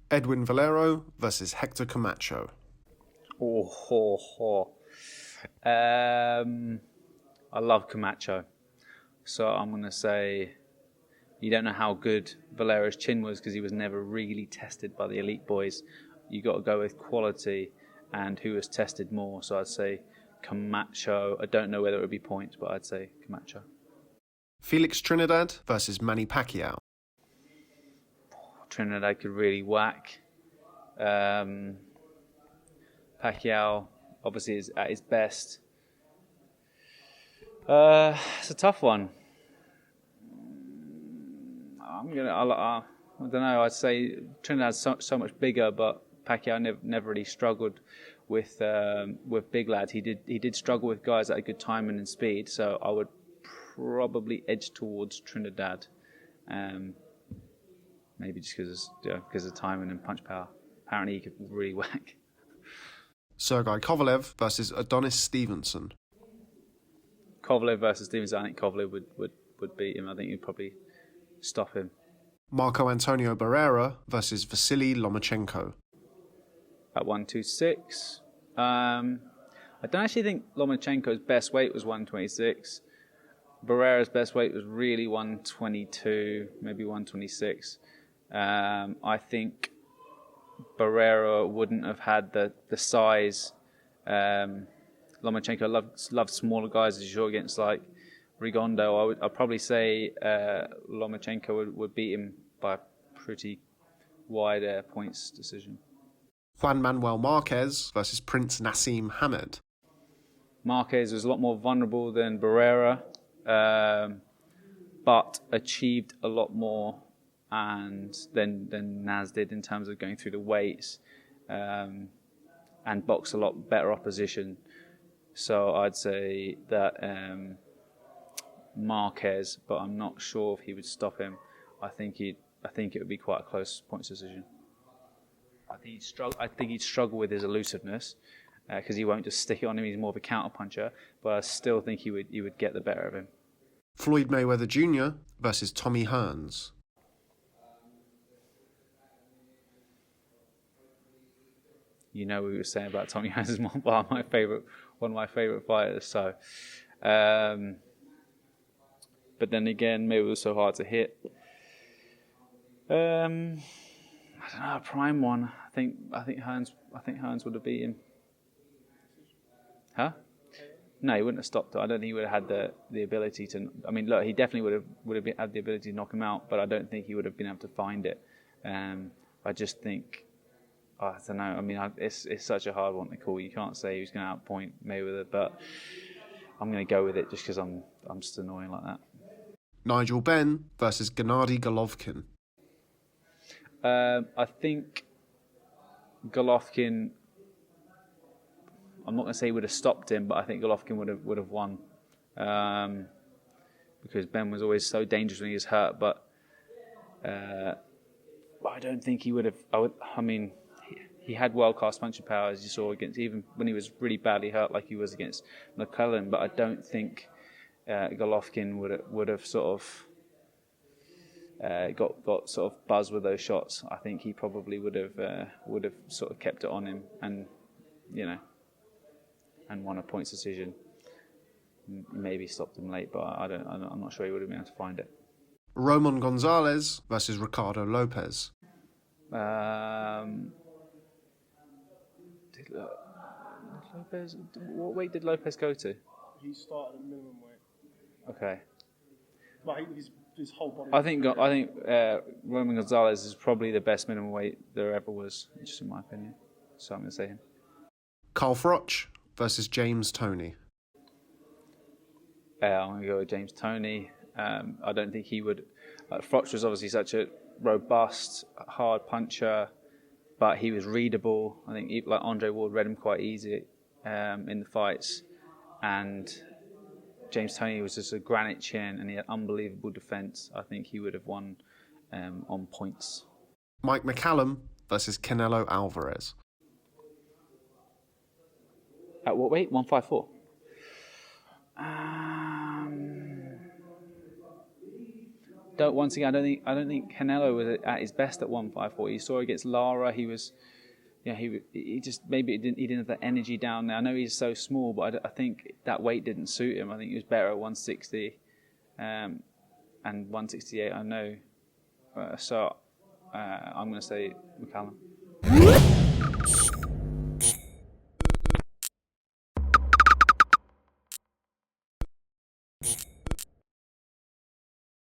Edwin Valero versus Hector Camacho. I love Camacho. So I'm going to say you don't know how good Valero's chin was because he was never really tested by the elite boys. You got to go with quality and who was tested more. So I'd say Camacho. I don't know whether it would be points, but I'd say Camacho. Felix Trinidad versus Manny Pacquiao. Trinidad could really whack. Pacquiao obviously is at his best. It's a tough one. I don't know. I'd say Trinidad's so much bigger, but Pacquiao never really struggled with big lads. He did struggle with guys that had good timing and speed. So I would probably edge towards Trinidad. Maybe just because of timing and punch power. Apparently he could really whack. Sergey Kovalev versus Adonis Stevenson. Kovalev versus Stevenson. I think Kovalev would beat him. I think he'd probably stop him. Marco Antonio Barrera versus Vasily Lomachenho. At 126. I don't actually think Lomachenko's best weight was 126. Barrera's best weight was really 122, maybe 126. I think Barrera wouldn't have had the size. Lomachenko loved smaller guys, as you saw against like Rigondeaux. I'd probably say Lomachenko would beat him by a pretty wide points decision. Juan Manuel Marquez versus Prince Naseem Hamed. Marquez was a lot more vulnerable than Barrera, but achieved a lot more than Naz did in terms of going through the weights and boxed a lot better opposition. So I'd say that Marquez, but I'm not sure if he would stop him. I think it would be quite a close points decision. I think he'd struggle with his elusiveness because he won't just stick it on him. He's more of a counter puncher, but I still think he would get the better of him. Floyd Mayweather Jr. versus Tommy Hearns. You know what we were saying about Tommy Hearns is one of my favourite fighters. So, but then again, maybe it was so hard to hit. I don't know, a prime one. I think Hearns would have beat him. Huh? No, he wouldn't have stopped it. I don't think he would have had the ability to. I mean, look, he definitely would have had the ability to knock him out, but I don't think he would have been able to find it. I just think. I don't know. I mean, it's such a hard one to call. You can't say who's going to outpoint Mayweather, but I'm going to go with it just because I'm just annoying like that. Nigel Benn versus Gennady Golovhin. I think Golovhin. I'm not going to say he would have stopped him, but I think Golovhin would have won because Ben was always so dangerous when he was hurt. But I don't think he would have. I mean. He had world-class punching power, as you saw against, even when he was really badly hurt, like he was against McClellan. But I don't think Golovhin would have sort of got sort of buzzed with those shots. I think he probably would have sort of kept it on him, and and won a points decision. Maybe stopped him late, but I'm not sure he would have been able to find it. Roman Gonzalez versus Ricardo Lopez. Lopez, what weight did Lopez go to? He started at minimum weight. Okay. But his whole body. I think Roman Gonzalez is probably the best minimum weight there ever was, just in my opinion. So I'm going to say him. Carl Froch versus James Toney. I'm going to go with James Toney. I don't think he would. Froch was obviously such a robust, hard puncher. But he was readable. I think like Andre Ward read him quite easy in the fights. And James Toney was just a granite chin and he had unbelievable defence. I think he would have won on points. Mike McCallum versus Canelo Alvarez. At what weight? 154. once again, I don't think Canelo was at his best at 154. You saw against Lara, he was, he just maybe he didn't have the energy down there. I know he's so small, but I think that weight didn't suit him. I think he was better at 160 and 168. I know, so I'm going to say McCallum.